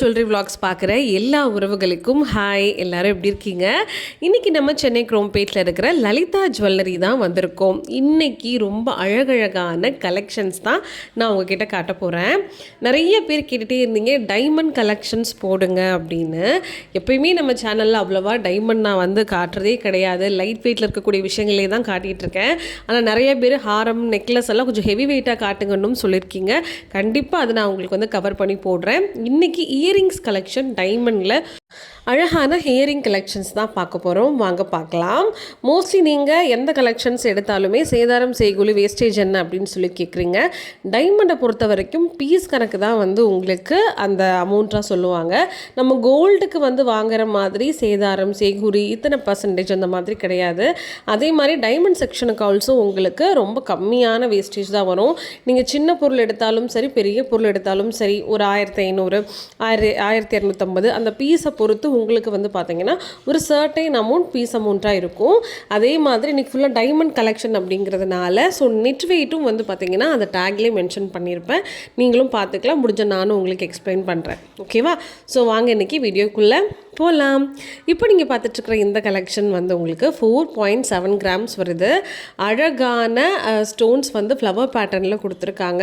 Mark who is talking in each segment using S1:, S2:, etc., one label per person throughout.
S1: Jewellery vlogs பார்க்குற எல்லா உறவுகளுக்கும் ஹாய். எல்லாரும் எப்படி இருக்கீங்க? இன்றைக்கி நம்ம சென்னை குரோம்பேட்டில் இருக்கிற லலிதா ஜுவல்லரி தான் வந்திருக்கோம். இன்றைக்கி ரொம்ப அழகழகான கலெக்ஷன்ஸ் தான் நான் உங்ககிட்ட காட்ட போகிறேன். நிறைய பேர் கேட்டுகிட்டே இருந்தீங்க டைமண்ட் கலெக்ஷன்ஸ் போடுங்க அப்படின்னு. எப்பயுமே நம்ம சேனலில் அவ்வளோவா டைமண்ட் நான் வந்து காட்டுறதே கிடையாது. லைட் வெயிட்டில் இருக்கக்கூடிய விஷயங்களே தான் காட்டிகிட்ருக்கேன். ஆனால் நிறைய பேர் ஹாரம் நெக்லஸ் எல்லாம் கொஞ்சம் ஹெவி வெயிட்டாக காட்டுங்கன்னு சொல்லியிருக்கீங்க. கண்டிப்பாக அதை நான் உங்களுக்கு வந்து கவர் பண்ணி போடுறேன். இன்றைக்கி இயரிங்ஸ் கலெக்ஷன் டைமண்டில் அழகான இயரிங் கலெக்ஷன்ஸ் தான் பார்க்க போகிறோம். வாங்க பார்க்கலாம். மோஸ்ட்லி நீங்கள் எந்த கலெக்ஷன்ஸ் எடுத்தாலுமே சேதாரம் செய்கூலி வேஸ்டேஜ் என்ன அப்படின்னு சொல்லி கேட்குறீங்க. டைமண்டை பொறுத்த வரைக்கும் பீஸ் கணக்கு தான் வந்து உங்களுக்கு அந்த அமௌண்ட்டாக சொல்லுவாங்க. நம்ம கோல்டுக்கு வந்து வாங்குற மாதிரி சேதாரம் செய்கூலி இத்தனை பர்சன்டேஜ் அந்த மாதிரி கிடையாது. அதே மாதிரி டைமண்ட் செக்ஷனுக்கு ஆல்சோ உங்களுக்கு ரொம்ப கம்மியான வேஸ்டேஜ் தான் வரும். நீங்கள் சின்ன பொருள் எடுத்தாலும் சரி, பெரிய பொருள் எடுத்தாலும் சரி, ஒரு 1500 1250 அந்த பீஸை பொறுத்து உங்களுக்கு வந்து பார்த்தீங்கன்னா ஒரு சர்டைன் அமௌண்ட் பீஸ் அமௌண்ட்டாக இருக்கும். அதே மாதிரி இன்றைக்கி ஃபுல்லாக டைமண்ட் கலெக்ஷன் அப்படிங்கிறதுனால ஸோ நெட் வெயிட்டும் வந்து பார்த்தீங்கன்னா அந்த டேக்லேயே மென்ஷன் பண்ணியிருப்பேன். நீங்களும் பார்த்துக்கலாம். முடிஞ்ச நானும் உங்களுக்கு எக்ஸ்பிளைன் பண்ணுறேன். ஓகேவா? ஸோ வாங்க இன்றைக்கி வீடியோக்குள்ளே போகலாம். இப்போ நீங்கள் பார்த்துட்ருக்குற இந்த கலெக்ஷன் வந்து உங்களுக்கு 4.7 கிராம்ஸ் வருது. அழகான ஸ்டோன்ஸ் வந்து ஃப்ளவர் பேட்டர்னில் கொடுத்துருக்காங்க.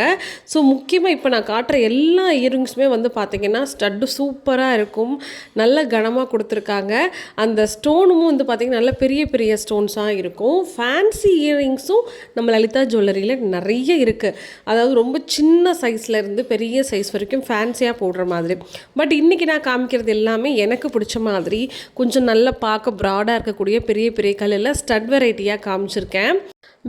S1: ஸோ முக்கியமாக இப்போ நான் காட்டுற எல்லா இயரிங்ஸுமே வந்து பார்த்திங்கன்னா ஸ்டட்டு சூப்பராக இருக்கும். நல்ல கனமாக கொடுத்துருக்காங்க. அந்த ஸ்டோனும் வந்து பார்த்திங்கன்னா நல்ல பெரிய பெரிய ஸ்டோன்ஸாக இருக்கும். ஃபேன்சி இயரிங்ஸும் நம்ம லலிதா ஜுவல்லரியில் நிறைய இருக்குது. அதாவது ரொம்ப சின்ன சைஸ்லேருந்து பெரிய சைஸ் வரைக்கும் ஃபேன்சியாக போடுற மாதிரி. பட் இன்றைக்கி நான் காமிக்கிறது எல்லாமே எனக்கு பிடிச்ச மாதிரி கொஞ்சம் நல்லா பார்க்க ப்ராடாக இருக்கக்கூடிய பெரிய பெரிய கல்லில் ஸ்டட் வெரைட்டியாக காமிச்சிருக்கேன்.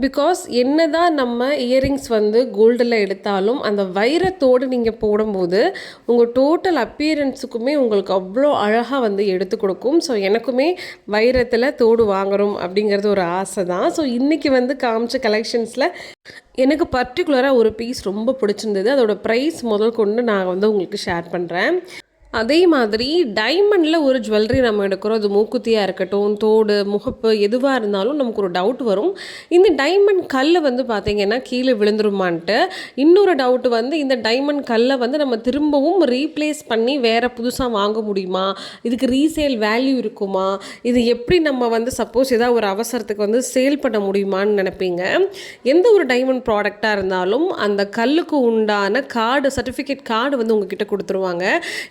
S1: பிகாஸ் என்ன தான் நம்ம இயரிங்ஸ் வந்து கோல்டில் எடுத்தாலும் அந்த வைரத்தோடு நீங்கள் போடும்போது உங்கள் டோட்டல் அப்பியரன்ஸுக்குமே உங்களுக்கு அவ்வளோ அழகாக வந்து எடுத்து கொடுக்கும். ஸோ எனக்குமே வைரத்தில் தோடு வாங்கணும் அப்படிங்கிறது ஒரு ஆசை தான். ஸோ இன்றைக்கி வந்து காமிச்ச கலெக்ஷன்ஸில் எனக்கு பர்டிகுலராக ஒரு பீஸ் ரொம்ப பிடிச்சிருந்தது. அதோடய ப்ரைஸ் முதல் கொண்டு நான் வந்து உங்களுக்கு ஷேர் பண்ணுறேன். அதே மாதிரி டைமண்டில் ஒரு ஜுவல்லரி நம்ம எடுக்கிறோம். அது மூக்குத்தியாக இருக்கட்டும், தோடு, முகப்பு எதுவாக இருந்தாலும் நமக்கு ஒரு டவுட் வரும். இந்த டைமண்ட் கல் வந்து பார்த்திங்கன்னா கீழே விழுந்துருமான்ட்டு. இன்னொரு டவுட் வந்து இந்த டைமண்ட் கல்லை வந்து நம்ம திரும்பவும் ரீப்ளேஸ் பண்ணி வேறு புதுசாக வாங்க முடியுமா? இதுக்கு ரீசேல் வேல்யூ இருக்குமா? இது எப்படி நம்ம வந்து சப்போஸ் ஏதாவது ஒரு அவசரத்துக்கு வந்து சேல் பண்ண முடியுமான்னு நினைப்பீங்க. எந்த ஒரு டைமண்ட் ப்ராடக்டாக இருந்தாலும் அந்த கல்லுக்கு உண்டான கார்டு, சர்டிஃபிகேட் கார்டு வந்து உங்ககிட்ட கொடுத்துருவாங்க.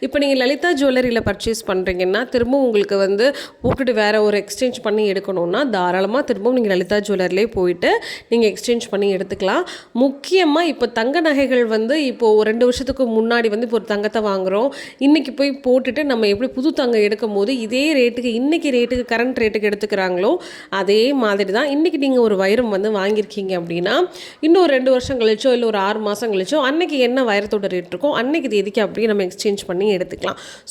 S1: இப்போ நீங்கள் லலிதா ஜுவல்லரியில் பர்ச்சேஸ் பண்ணுறீங்கன்னா திரும்பவும் உங்களுக்கு வந்து போட்டுட்டு வேறு ஒரு எக்ஸ்சேஞ்ச் பண்ணி எடுக்கணும்னா தாராளமாக திரும்பவும் நீங்கள் லலிதா ஜுவல்லரிலே போயிட்டு நீங்கள் எக்ஸ்சேஞ்ச் பண்ணி எடுத்துக்கலாம். முக்கியமாக இப்போ தங்க நகைகள் வந்து இப்போது 2 வருஷத்துக்கு முன்னாடி வந்து இப்போ ஒரு தங்கத்தை வாங்குகிறோம். இன்றைக்கி போய் போட்டுட்டு நம்ம எப்படி புது தங்கம் எடுக்கும் போது இதே ரேட்டுக்கு இன்றைக்கி ரேட்டுக்கு கரண்ட் ரேட்டுக்கு எடுத்துக்கிறாங்களோ அதே மாதிரி தான் இன்றைக்கி நீங்கள் ஒரு வைரம் வந்து வாங்கியிருக்கீங்க அப்படின்னா இன்னும் 2 வருஷம் கழிச்சோ இல்லை ஒரு 6 மாதம் கழிச்சோ அன்றைக்கி என்ன வைரத்தோட ரேட் இருக்கோ அன்றைக்கி தேதிக்கு அப்படியே நம்ம எக்ஸ்சேஞ்ச் பண்ணி எடுத்துக்கலாம்.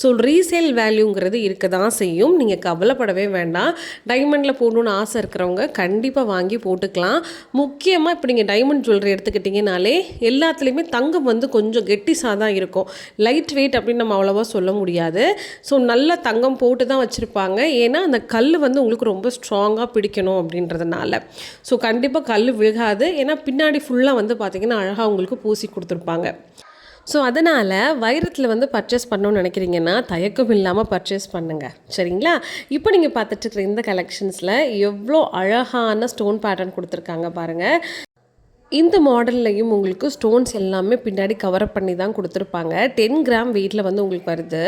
S1: ஸோ ரீசேல் வேல்யூங்கிறது இருக்க தான் செய்யும். நீங்கள் கவலைப்படவே வேண்டாம். டைமண்டில் போடணுன்னு ஆசை இருக்கிறவங்க கண்டிப்பாக வாங்கி போட்டுக்கலாம். முக்கியமாக இப்போ நீங்கள் டைமண்ட் ஜுவல்லரி எடுத்துக்கிட்டிங்கனாலே எல்லாத்துலேயுமே தங்கம் வந்து கொஞ்சம் கெட்டிஸாக தான் இருக்கும். லைட் வெயிட் அப்படின்னு நம்ம அவ்வளோவா சொல்ல முடியாது. ஸோ நல்ல தங்கம் போட்டு தான் வச்சுருப்பாங்க. ஏன்னா அந்த கல் வந்து உங்களுக்கு ரொம்ப ஸ்ட்ராங்காக பிடிக்கணும் அப்படின்றதுனால. ஸோ கண்டிப்பாக கல் விழுகாது. ஏன்னா பின்னாடி ஃபுல்லாக வந்து பார்த்திங்கன்னா அழகாக உங்களுக்கு பூசி கொடுத்துருப்பாங்க. ஸோ அதனால் வைரத்தில் வந்து பர்ச்சேஸ் பண்ணணும்னு நினைக்கிறீங்கன்னா தயக்கம் இல்லாமல் பர்ச்சேஸ் பண்ணுங்கள். சரிங்களா? இப்போ நீங்கள் பார்த்துட்ருக்குற இந்த கலெக்ஷன்ஸில் எவ்வளோ அழகான ஸ்டோன் பேட்டர்ன் கொடுத்துருக்காங்க பாருங்கள். இந்த மாடல்லையும் உங்களுக்கு ஸ்டோன்ஸ் எல்லாமே பின்னாடி கவரப் பண்ணி தான் கொடுத்துருப்பாங்க. 10 கிராம் வெயிட்டில் வந்து உங்களுக்கு வருது.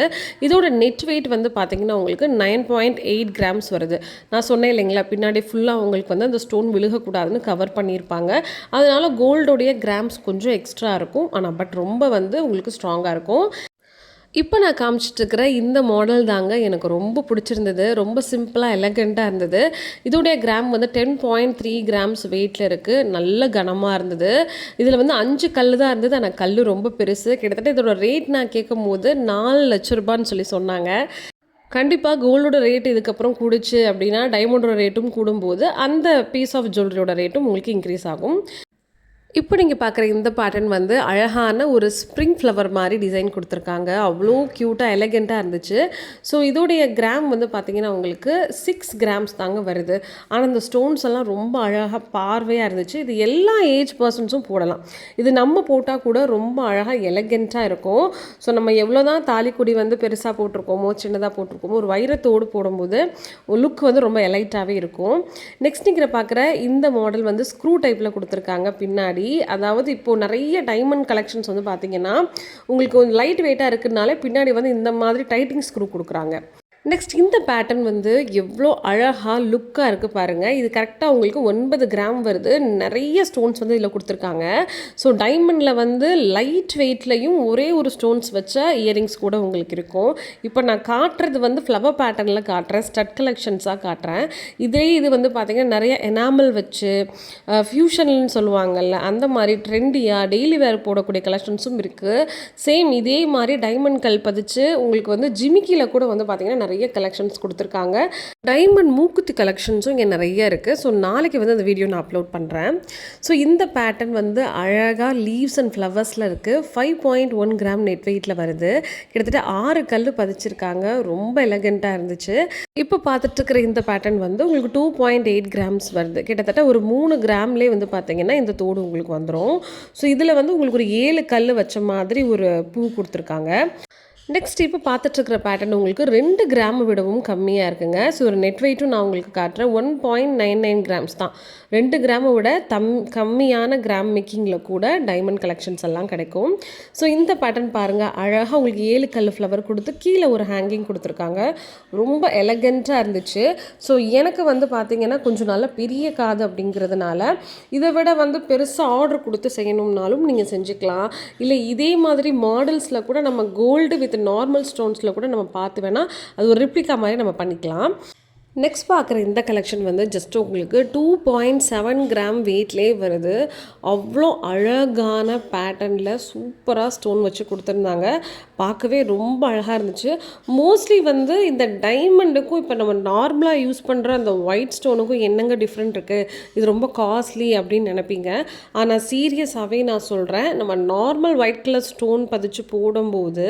S1: இதோட நெட் வெயிட் வந்து பார்த்திங்கன்னா உங்களுக்கு 9.8 கிராம்ஸ் வருது. நான் சொன்னேன் இல்லைங்களா, பின்னாடி ஃபுல்லாக உங்களுக்கு வந்து அந்த ஸ்டோன் விழுகக்கூடாதுன்னு கவர் பண்ணியிருப்பாங்க. அதனால் கோல்டோடைய கிராம்ஸ் கொஞ்சம் எக்ஸ்ட்ரா இருக்கும். ஆனால் பட் ரொம்ப வந்து உங்களுக்கு ஸ்ட்ராங்காக இருக்கும். இப்போ நான் காமிச்சிட்ருக்கிற இந்த மாடல் தாங்க எனக்கு ரொம்ப பிடிச்சிருந்தது. ரொம்ப சிம்பிளாக எலகண்ட்டாக இருந்தது. இதோடைய கிராம் வந்து 10.3 கிராம்ஸ் வெயிட்டில் இருக்குது. நல்ல கனமாக இருந்தது. இதில் வந்து 5 கல் தான் இருந்தது. ஆனால் கல் ரொம்ப பெருசு. கிட்டத்தட்ட இதோட ரேட் நான் கேட்கும் போது 4 லட்ச ரூபான்னு சொல்லி சொன்னாங்க. கண்டிப்பாக கோல்டோட ரேட் இதுக்கப்புறம் கூடுச்சு அப்படின்னா டைமண்டோட ரேட்டும் கூடும்போது அந்த பீஸ் ஆஃப் ஜுவல்லரியோட ரேட்டும் உங்களுக்கு இன்க்ரீஸ் ஆகும். இப்போ நீங்கள் பார்க்குற இந்த பேட்டர்ன் வந்து அழகான ஒரு ஸ்ப்ரிங் ஃப்ளவர் மாதிரி டிசைன் கொடுத்துருக்காங்க. அவ்வளோ க்யூட்டாக எலகெண்ட்டாக இருந்துச்சு. ஸோ இதோடைய கிராம் வந்து பார்த்திங்கன்னா உங்களுக்கு 6 கிராம்ஸ் தாங்க வருது. ஆனால் இந்த ஸ்டோன்ஸ் எல்லாம் ரொம்ப அழகாக பார்வையாக இருந்துச்சு. இது எல்லா ஏஜ் பர்சன்ஸும் போடலாம். இது நம்ம போட்டால் கூட ரொம்ப அழகாக எலகெண்ட்டாக இருக்கும். ஸோ நம்ம எவ்வளோ தான் தாலிக்குடி வந்து பெருசாக போட்டிருக்கோமோ சின்னதாக போட்டிருக்கோமோ ஒரு வைரத்தோடு போடும்போது லுக் வந்து ரொம்ப எலைட்டாகவே இருக்கும். நெக்ஸ்ட் நீங்கள் பார்க்குற இந்த மாடல் வந்து ஸ்க்ரூ டைப்பில் கொடுத்துருக்காங்க பின்னாடி. அதாவது இப்போது நிறைய டைமண்ட் கலெக்ஷன்ஸ் வந்து பார்த்தீங்கன்னா உங்களுக்கு கொஞ்சம் லைட் வெயிட்டாக இருக்கிறதுனால பின்னாடி வந்து இந்த மாதிரி டைட்டிங் ஸ்க்ரூ கொடுக்குறாங்க. நெக்ஸ்ட் இந்த பேட்டர்ன் வந்து எவ்வளோ அழகாக லுக்காக இருக்குது பாருங்கள். இது கரெக்டாக உங்களுக்கு 9 கிராம் வருது. நிறைய ஸ்டோன்ஸ் வந்து இதில் கொடுத்துருக்காங்க. ஸோ டைமண்டில் வந்து லைட் வெயிட்லையும் ஒரே ஒரு ஸ்டோன்ஸ் வச்ச இயரிங்ஸ் கூட உங்களுக்கு இருக்கும். இப்போ நான் காட்டுறது வந்து ஃப்ளவர் பேட்டர்னில் காட்டுறேன், ஸ்டட் கலெக்ஷன்ஸாக காட்டுறேன். இது வந்து பார்த்திங்கன்னா நிறைய எனாமல் வச்சு ஃப்யூஷன்னு சொல்லுவாங்கள்ல அந்த மாதிரி ட்ரெண்டியாக டெய்லி வேர் போடக்கூடிய கலெக்ஷன்ஸும் இருக்குது. சேம் இதே மாதிரி டைமண்ட் கல் பதிச்சு உங்களுக்கு வந்து ஜிமிக்கியில் கூட வந்து பார்த்திங்கன்னா நிறைய கலெக்ஷன்ஸ் கொடுத்துருக்காங்க. டைமண்ட் மூக்குத்தி கலெக்ஷன்ஸும் இங்கே நிறைய இருக்குது. ஸோ நாளைக்கு வந்து அந்த வீடியோ நான் அப்லோட் பண்ணுறேன். ஸோ இந்த பேட்டர்ன் வந்து அழகாக லீவ்ஸ் அண்ட் ஃப்ளவர்ஸில் இருக்குது. 5.1 கிராம் நெட் வெயிட்டில் வருது. கிட்டத்தட்ட 6 கல் பதிச்சிருக்காங்க. ரொம்ப எலகெண்ட்டாக இருந்துச்சு. இப்போ பார்த்துட்டு இருக்கிற இந்த பேட்டர்ன் வந்து உங்களுக்கு 2.8 கிராம்ஸ் வருது. கிட்டத்தட்ட ஒரு 3 கிராம்லேயே வந்து பார்த்தீங்கன்னா இந்த தோடு உங்களுக்கு வந்துடும். ஸோ இதில் வந்து உங்களுக்கு ஒரு 7 கல் வச்ச மாதிரி ஒரு பூ கொடுத்துருக்காங்க. நெக்ஸ்ட் இப்போ பார்த்துட்ருக்கிற பேட்டர்ன் உங்களுக்கு 2 கிராம் விடவும் கம்மியாக இருக்குங்க. ஸோ ஒரு நெட் வெயிட்டும் நான் உங்களுக்கு காட்டுறேன். 1.99 கிராம்ஸ் தான். 2 கிராமை விட கம்மியான கிராம் மேக்கிங்கில் கூட டைமண்ட் கலெக்ஷன்ஸ் எல்லாம் கிடைக்கும். ஸோ இந்த பேட்டர்ன் பாருங்கள், அழகாக உங்களுக்கு 7 கல் ஃப்ளவர் கொடுத்து கீழே ஒரு ஹேங்கிங் கொடுத்துருக்காங்க. ரொம்ப எலகெண்ட்டாக இருந்துச்சு. ஸோ எனக்கு வந்து பார்த்திங்கன்னா கொஞ்சம் நல்லா பெரிய காது அப்படிங்கிறதுனால இதை விட வந்து பெருசாக ஆர்டர் கொடுத்து செய்யணும்னாலும் நீங்கள் செஞ்சுக்கலாம். இல்லை இதே மாதிரி மாடல்ஸில் கூட நம்ம கோல்டு வித் நார்மல் ஸ்டோன்ஸில் கூட நம்ம பார்த்து வேணால் அது ஒரு ரிப்ளிகா மாதிரி நம்ம பண்ணிக்கலாம். நெக்ஸ்ட் பார்க்குற இந்த கலெக்ஷன் வந்து ஜஸ்ட் உங்களுக்கு 2.7 கிராம் வெயிட்லேயே வருது. அவ்வளோ அழகான பேட்டர்னில் சூப்பராக ஸ்டோன் வச்சு கொடுத்துருந்தாங்க. பார்க்கவே ரொம்ப அழகாக இருந்துச்சு. மோஸ்ட்லி வந்து இந்த டைமண்டுக்கும் இப்போ நம்ம நார்மலாக யூஸ் பண்ணுற அந்த ஒயிட் ஸ்டோனுக்கும் என்னங்க டிஃப்ரெண்ட் இருக்குது, இது ரொம்ப காஸ்ட்லி அப்படின்னு நினைப்பீங்க. ஆனால் சீரியஸாகவே நான் சொல்கிறேன், நம்ம நார்மல் ஒயிட் கலர் ஸ்டோன் பதிச்சு போடும்போது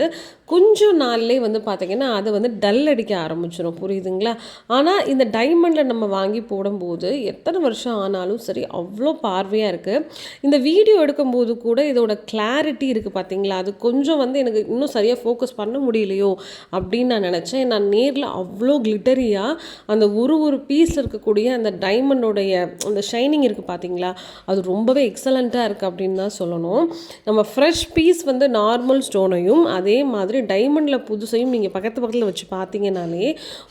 S1: கொஞ்சம் நாள்லேயே வந்து பார்த்திங்கன்னா அது வந்து டல் அடிக்க ஆரம்பிச்சிடும். புரியுதுங்களா? ஆனால் இந்த டைமண்டில் நம்ம வாங்கி போடும்போது எத்தனை வருஷம் ஆனாலும் சரி அவ்வளோ பார்வையாக இருக்குது. இந்த வீடியோ எடுக்கும்போது கூட இதோட கிளாரிட்டி இருக்குது பார்த்தீங்களா, அது கொஞ்சம் வந்து எனக்கு இன்னும் சரியாக ஃபோக்கஸ் பண்ண முடியலையோ அப்படின்னு நான் நினச்சேன். நான் நேரில் அவ்வளோ கிளிட்டரியாக அந்த ஒரு பீஸில் இருக்கக்கூடிய அந்த டைமண்டோடைய அந்த ஷைனிங் இருக்குது பார்த்தீங்களா, அது ரொம்பவே எக்ஸலண்ட்டாக இருக்குது அப்படின்னு தான் சொல்லணும். நம்ம ஃப்ரெஷ் பீஸ் வந்து நார்மல் ஸ்டோனையும் அதே மாதிரி டைமண்டில் புதுசையும் நீங்கள் பக்கத்தில் வச்சு பார்த்தீங்கன்னாலே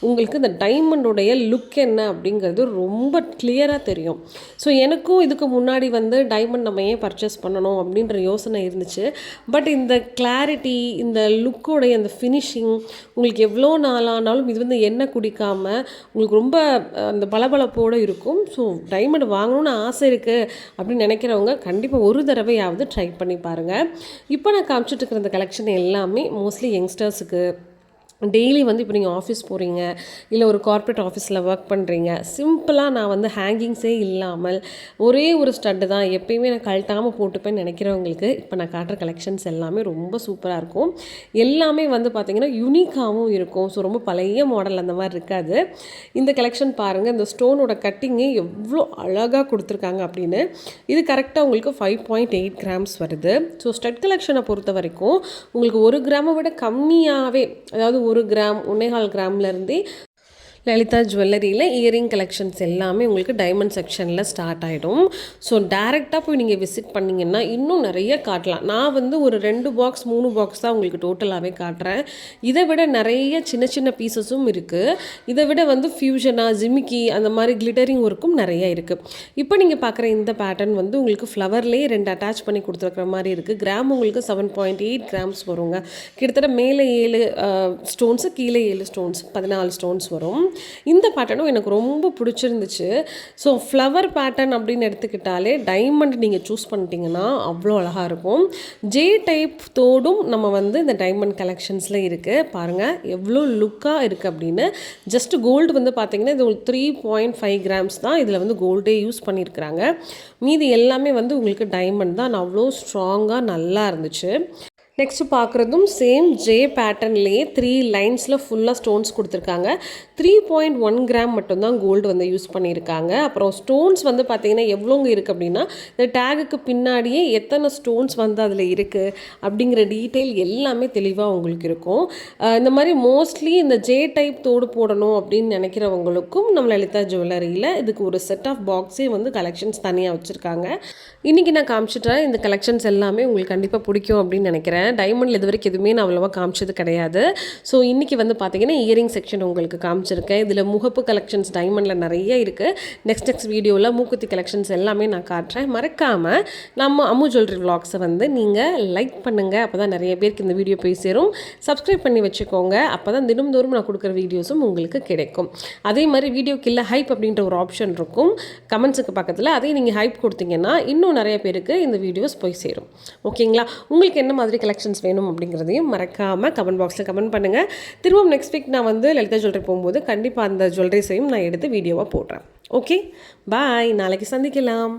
S1: உங்களுக்கு இந்த டைமண்டோடைய லுக் என்ன அப்படிங்கிறது ரொம்ப கிளியராக தெரியும். ஸோ எனக்கும் இதுக்கு முன்னாடி வந்து டைமண்ட் நம்ம ஏன் பர்ச்சேஸ் பண்ணணும் அப்படின்ற யோசனை இருந்துச்சு. பட் இந்த கிளாரிட்டி, இந்த லுக்கோடைய அந்த ஃபினிஷிங் உங்களுக்கு எவ்வளோ நாளானாலும் இது வந்து எண்ணெய் குடிக்காமல் உங்களுக்கு ரொம்ப அந்த பளபளப்போடு இருக்கும். ஸோ டைமண்ட் வாங்கணும்னு ஆசை இருக்குது அப்படின்னு நினைக்கிறவங்க கண்டிப்பாக ஒரு தடவையாவது ட்ரை பண்ணி பாருங்கள். இப்போ நான் காமிச்சிட்டு இருக்கிற இந்த கலெக்ஷன் எல்லாமே மோஸ்ட்லி யங்ஸ்டர்ஸுக்கு டெய்லி வந்து இப்போ நீங்கள் ஆஃபீஸ் போகிறீங்க, இல்லை ஒரு கார்ப்பரேட் ஆஃபீஸில் ஒர்க் பண்ணுறீங்க, சிம்பிளாக நான் வந்து ஹேங்கிங்ஸே இல்லாமல் ஒரே ஒரு ஸ்டட்டு தான் எப்பயுமே நான் கழட்டாமல் போட்டுப்பேன்னு நினைக்கிறவங்களுக்கு இப்போ நான் காட்டுற கலெக்ஷன்ஸ் எல்லாமே ரொம்ப சூப்பராக இருக்கும். எல்லாமே வந்து பார்த்திங்கன்னா யூனிக்காகவும் இருக்கும். ஸோ ரொம்ப பழைய மாடல் அந்த மாதிரி இருக்காது. இந்த கலெக்ஷன் பாருங்கள், இந்த ஸ்டோனோட கட்டிங்கே எவ்வளோ அழகாக கொடுத்துருக்காங்க அப்படின்னு. இது கரெக்டாக உங்களுக்கு 5.8 கிராம்ஸ் வருது. ஸோ ஸ்டட் கலெக்ஷனை பொறுத்த வரைக்கும் உங்களுக்கு 1 கிராமை விட கம்மியாகவே, அதாவது 1 கிராம் 1.25 கிராம்லேருந்தே லலிதா ஜுவல்லரியில் இயரிங் கலெக்ஷன்ஸ் எல்லாமே உங்களுக்கு டைமண்ட் செக்ஷனில் ஸ்டார்ட் ஆகிடும். ஸோ டேரெக்டாக போய் நீங்கள் விசிட் பண்ணிங்கன்னா இன்னும் நிறைய காட்டலாம். நான் வந்து ஒரு 2 பாக்ஸ் 3 பாக்ஸ் தான் உங்களுக்கு டோட்டலாகவே காட்டுறேன். இதை விட நிறைய சின்ன சின்ன பீசஸும் இருக்குது. இதை விட வந்து ஃப்யூஷனாக ஜிமிக்கி அந்த மாதிரி கிளிட்டரிங் ஒர்க்கும் நிறைய இருக்குது. இப்போ நீங்கள் பார்க்குற இந்த பேட்டர்ன் வந்து உங்களுக்கு ஃப்ளவர்லேயே 2 அட்டாச் பண்ணி கொடுத்துருக்குற மாதிரி இருக்குது. கிராம் உங்களுக்கு 7.8 கிராம்ஸ் வருங்க. கிட்டத்தட்ட மேலே 7 ஸ்டோன்ஸு, கீழே 7 ஸ்டோன்ஸ், 14 ஸ்டோன்ஸ் வரும். இந்த பேட்டர்னும் எனக்கு ரொம்ப பிடிச்சிருந்துச்சு. ஸோ ஃப்ளவர் பேட்டர்ன் அப்படின்னு எடுத்துக்கிட்டாலே டைமண்ட் நீங்கள் சூஸ் பண்ணிட்டீங்கன்னா அவ்வளோ அழகாக இருக்கும். ஜே டைப் தோடும் நம்ம வந்து இந்த டைமண்ட் கலெக்ஷன்ஸில் இருக்குது. பாருங்கள் எவ்வளோ லுக்காக இருக்குது அப்படின்னு. ஜஸ்ட் கோல்டு வந்து பார்த்திங்கன்னா இது 3.5 கிராம்ஸ் தான் இதில் வந்து கோல்டே யூஸ் பண்ணியிருக்கிறாங்க. மீதி எல்லாமே வந்து உங்களுக்கு டைமண்ட் தான். அவ்வளோ ஸ்ட்ராங்காக நல்லா இருந்துச்சு. நெக்ஸ்ட்டு பார்க்குறதும் சேம் ஜே பேட்டர்ன்லேயே 3 லைன்ஸில் ஃபுல்லாக ஸ்டோன்ஸ் கொடுத்துருக்காங்க. 3.1 கிராம் மட்டும்தான் கோல்டு வந்து யூஸ் பண்ணியிருக்காங்க. அப்புறம் ஸ்டோன்ஸ் வந்து பார்த்திங்கன்னா எவ்வளோங்க இருக்குது அப்படின்னா இந்த டேகுக்கு பின்னாடியே எத்தனை ஸ்டோன்ஸ் வந்து அதில் இருக்குது அப்படிங்கிற டீட்டெயில் எல்லாமே தெளிவாக உங்களுக்கு இருக்கும். இந்த மாதிரி மோஸ்ட்லி இந்த ஜே டைப் தோடு போடணும் அப்படின்னு நினைக்கிறவங்களுக்கும் நம்ம லலிதா ஜுவல்லரியில் இதுக்கு ஒரு செட் ஆஃப் பாக்ஸே வந்து கலெக்ஷன்ஸ் தனியாக வச்சுருக்காங்க. இன்றைக்கி நான் காமிச்சிட்டேன் இந்த கலெக்ஷன்ஸ் எல்லாமே உங்களுக்கு கண்டிப்பாக பிடிக்கும் அப்படின்னு நினைக்கிறேன். டைமண்டில் இது வரைக்கும் எதுவுமே நான் அவ்வளோவா காமிச்சது கிடையாது. ஸோ இன்றைக்கி வந்து பார்த்திங்கன்னா இயரிங் செக்ஷன் உங்களுக்கு காமிச்சிருக்கேன். இதில் முகப்பு கலெக்ஷன்ஸ் டைமண்டில் நிறைய இருக்குது. நெக்ஸ்ட் வீடியோவில் மூக்குத்தி கலெக்ஷன்ஸ் எல்லாமே நான் காட்டுறேன். மறக்காமல் நம்ம அம்மு ஜுவல்லரி விலாக்ஸை வந்து நீங்கள் லைக் பண்ணுங்கள். அப்போ தான் நிறைய பேருக்கு இந்த வீடியோ போய் சேரும். சப்ஸ்கிரைப் பண்ணி வச்சுக்கோங்க. அப்போ தான் தினம்தோறும் நான் கொடுக்குற வீடியோஸும் உங்களுக்கு கிடைக்கும். அதே மாதிரி வீடியோக்கு இல்லை ஹைப் அப்படின்ற ஒரு ஆப்ஷன் இருக்கும் கமெண்ட்ஸுக்கு பக்கத்தில். அதையும் நீங்கள் ஹைப் கொடுத்தீங்கன்னா இன்னும் நிறைய பேருக்கு இந்த வீடியோஸ் போய் சேரும். ஓகேங்களா? உங்களுக்கு என்ன மாதிரி கலெக்ஷன்ஸ் வேணும் அப்படிங்கிறதையும் மறக்காமல் கமெண்ட் பாக்ஸில் கமெண்ட் பண்ணுங்கள். திரும்பவும் நெக்ஸ்ட் வீக் நான் வந்து லலிதா ஜுவல்லரி போகும்போது கண்டிப்பாக அந்த ஜுவல்லரிஸையும் நான் எடுத்து வீடியோவாக போடுறேன். ஓகே, பாய். நாளைக்கு சந்திக்கலாம்.